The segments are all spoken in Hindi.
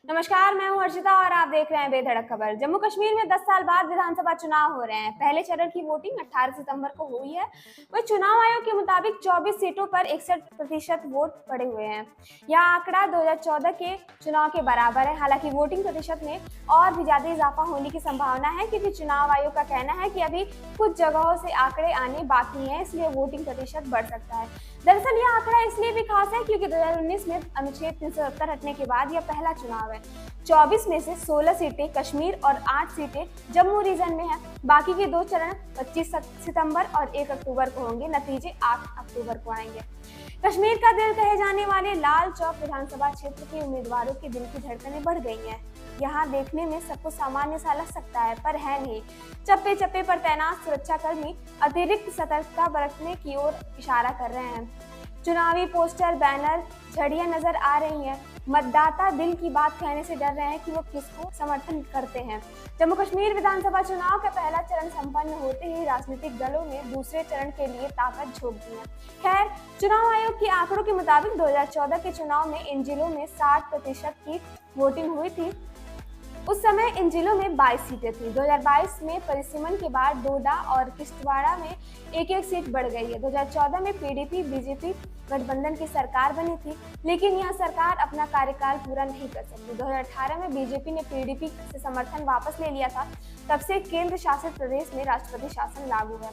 नमस्कार, मैं हूं हर्षिता और आप देख रहे हैं बेधड़क खबर। जम्मू कश्मीर में 10 साल बाद विधानसभा चुनाव हो रहे हैं। पहले चरण की वोटिंग 18 सितंबर को हुई है। वही चुनाव आयोग के मुताबिक 24 सीटों पर 61% वोट पड़े हुए हैं। यह आंकड़ा 2014 के चुनाव के बराबर है। हालांकि वोटिंग प्रतिशत में और भी ज्यादा इजाफा होने की संभावना है, क्योंकि चुनाव आयोग का कहना है कि अभी कुछ जगहों से आंकड़े आने बाकी हैं, इसलिए वोटिंग प्रतिशत बढ़ सकता है। दरअसल यह आंकड़ा इसलिए भी खास है क्योंकि 2019 में अनुच्छेद 370 हटने के बाद यह पहला चुनाव है। 24 में से 16 सीटें कश्मीर और 8 सीटें जम्मू रीजन में हैं। बाकी के 2 चरण 25 सितंबर और 1 अक्टूबर को होंगे। नतीजे 8 अक्टूबर को आएंगे। कश्मीर का दिल कहे जाने वाले लाल चौक विधानसभा क्षेत्र के उम्मीदवारों के दिल की धड़कनें बढ़ गई हैं। यहाँ देखने में सब कुछ सामान्य सा लग सकता है, पर है नहीं। चप्पे चप्पे पर तैनात सुरक्षाकर्मी अतिरिक्त सतर्कता बरतने की ओर इशारा कर रहे हैं। चुनावी पोस्टर, बैनर, झड़ियां नजर आ रही हैं। मतदाता दिल की बात कहने से डर रहे हैं कि वो किसको समर्थन करते हैं। जम्मू कश्मीर विधानसभा चुनाव का पहला चरण संपन्न होते ही राजनीतिक दलों ने दूसरे चरण के लिए ताकत झोंक दी है। खैर, चुनाव आयोग के आंकड़ों के मुताबिक 2014 के चुनाव में इन जिलों में 60% की वोटिंग हुई थी। उस समय इन जिलों में 22 सीटें थी। 2022 में परिसीमन के बाद डोडा और किश्तवाड़ा में एक सीट बढ़ गई है। 2014 में पीडीपी बीजेपी गठबंधन की सरकार बनी थी, लेकिन यह सरकार अपना कार्यकाल पूरा नहीं कर सकी। 2018 में बीजेपी ने पीडीपी से समर्थन वापस ले लिया था। तब से केंद्र शासित प्रदेश में राष्ट्रपति शासन लागू है।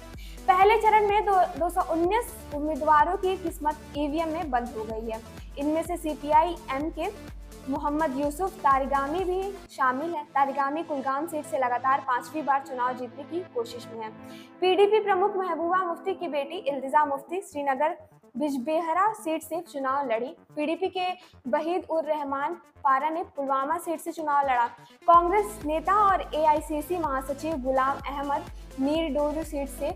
पहले चरण में 219 उम्मीदवारों की किस्मत ईवीएम में बंद हो गई है। इनमें से सीपीआई एम के मोहम्मद यूसुफ तारिगामी भी शामिल है। तारिगामी कुलगाम सीट से लगातार 5वीं बार चुनाव जीतने की कोशिश में है। पीडीपी प्रमुख महबूबा मुफ्ती की बेटी इल्तिजा मुफ्ती श्रीनगर बिजबेहरा सीट से चुनाव लड़ी। पीडीपी के वहीद उर रहमान पारा ने पुलवामा सीट से चुनाव लड़ा। कांग्रेस नेता और एआईसीसी महासचिव गुलाम अहमद मीर डोरू सीट से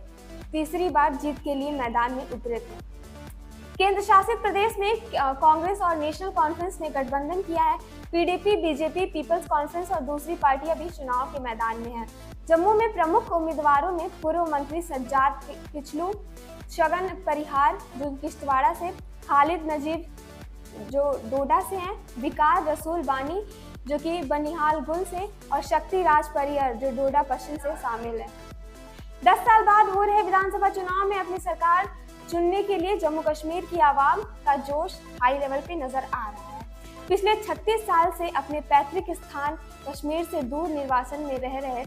तीसरी बार जीत के लिए मैदान में उतरे थे। केंद्र शासित प्रदेश में कांग्रेस और नेशनल कॉन्फ्रेंस ने गठबंधन किया है। पीडीपी, बीजेपी, पीपल्स कॉन्फ्रेंस और दूसरी पार्टियां भी चुनाव के मैदान में हैं। जम्मू में प्रमुख उम्मीदवारों में पूर्व मंत्री सज्जाद किचलू, शगन परिहार जो किश्तवाड़ा से, खालिद नजीब जो डोडा से हैं, विकार रसूल बानी जो कि बनिहाल गुल से और शक्ति राज परिहर जो डोडा पश्चिम से शामिल है। 10 साल बाद हो रहे विधानसभा चुनाव में अपनी सरकार चुनने के लिए जम्मू कश्मीर की आवाम का जोश हाई लेवल पे नजर आ रहा है। पिछले 36 साल से अपने पैतृक स्थान कश्मीर से दूर निर्वासन में रह रहे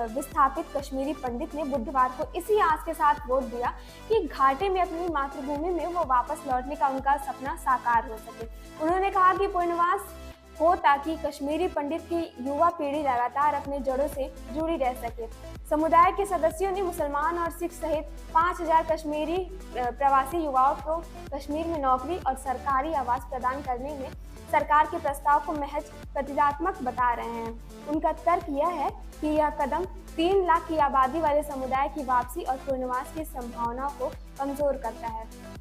विस्थापित कश्मीरी पंडित ने बुधवार को इसी आस के साथ वोट दिया कि घाटे में अपनी मातृभूमि में वो वापस लौटने का उनका सपना साकार हो सके। उन्होंने कहा कि पुनर्वास हो ताकि कश्मीरी पंडित की युवा पीढ़ी लगातार अपने जड़ों से जुड़ी रह सके। समुदाय के सदस्यों ने मुसलमान और सिख सहित 5000 कश्मीरी प्रवासी युवाओं को कश्मीर में नौकरी और सरकारी आवास प्रदान करने में सरकार के प्रस्ताव को महज प्रतीकात्मक बता रहे हैं। उनका तर्क यह है कि यह कदम 3 लाख की आबादी वाले समुदाय की वापसी और पुनर्वास की संभावनाओं को कमजोर करता है।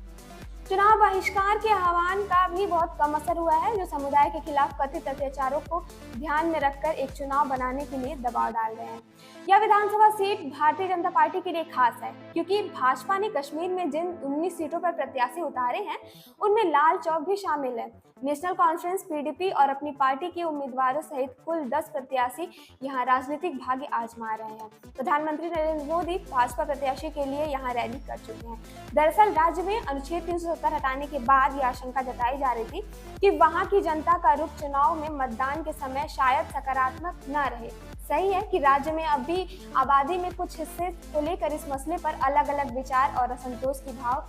चुनाव बहिष्कार के आह्वान का भी बहुत कम असर हुआ है, जो समुदाय के खिलाफ कथित अत्याचारों को ध्यान में रखकर एक चुनाव बनाने के लिए दबाव डाल रहे हैं। यह विधानसभा सीट भारतीय जनता पार्टी के लिए खास है, क्योंकि भाजपा ने कश्मीर में जिन 19 सीटों पर प्रत्याशी उतारे हैं, उनमें लाल चौक भी शामिल है। नेशनल कॉन्फ्रेंस, पीडीपी और अपनी पार्टी के उम्मीदवारों सहित कुल 10 प्रत्याशी यहां राजनीतिक भाग्य आजमा रहे हैं। प्रधानमंत्री नरेंद्र मोदी भाजपा प्रत्याशी के लिए यहां रैली कर चुके हैं। दरअसल राज्य में अनुच्छेद 370 हटाने के बाद यह आशंका जताई जा रही थी कि वहां की जनता का रुख चुनाव में मतदान के समय शायद सकारात्मक न रहे। सही है कि राज्य में अब भी आबादी में कुछ हिस्से को लेकर इस मसले पर अलग अलग विचार और असंतोष की भाव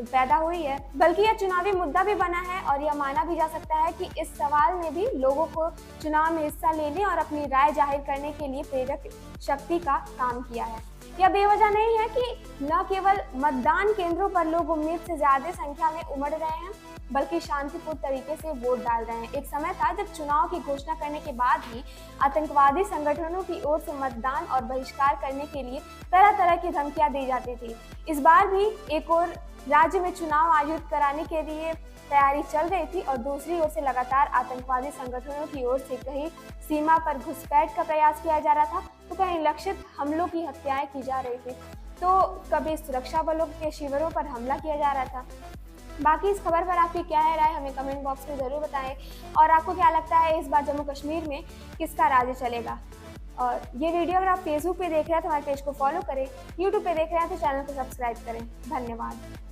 पैदा हुई है, बल्कि यह चुनावी मुद्दा भी बना है और यह माना भी जा सकता है कि इस सवाल ने भी लोगों को चुनाव में हिस्सा लेने और अपनी राय जाहिर करने के लिए प्रेरक शक्ति का काम किया है। यह बेवजह नहीं है कि न केवल मतदान केंद्रों पर लोग उम्मीद से ज्यादा संख्या में उमड़ रहे हैं, बल्कि शांतिपूर्ण तरीके से वोट डाल रहे हैं। एक समय था जब चुनाव की घोषणा करने के बाद ही आतंकवादी संगठनों की ओर से मतदान और बहिष्कार करने के लिए तरह तरह की धमकियां दी जाती थी। इस बार भी एक और राज्य में चुनाव आयोजित कराने के लिए तैयारी चल रही थी और दूसरी ओर से लगातार आतंकवादी संगठनों की ओर से कहीं सीमा पर घुसपैठ का प्रयास किया जा रहा था, तो कहीं लक्षित हमलों की हत्याएं की जा रही थी, तो कभी सुरक्षा बलों के शिविरों पर हमला किया जा रहा था। बाकी इस खबर पर आपकी क्या है राय, हमें कमेंट बॉक्स में ज़रूर बताएं। और आपको क्या लगता है इस बार जम्मू कश्मीर में किसका राज्य चलेगा। और ये वीडियो अगर आप फेसबुक पे देख रहे हैं तो हमारे पेज को फॉलो करें, यूट्यूब पे देख रहे हैं तो चैनल को सब्सक्राइब करें। धन्यवाद।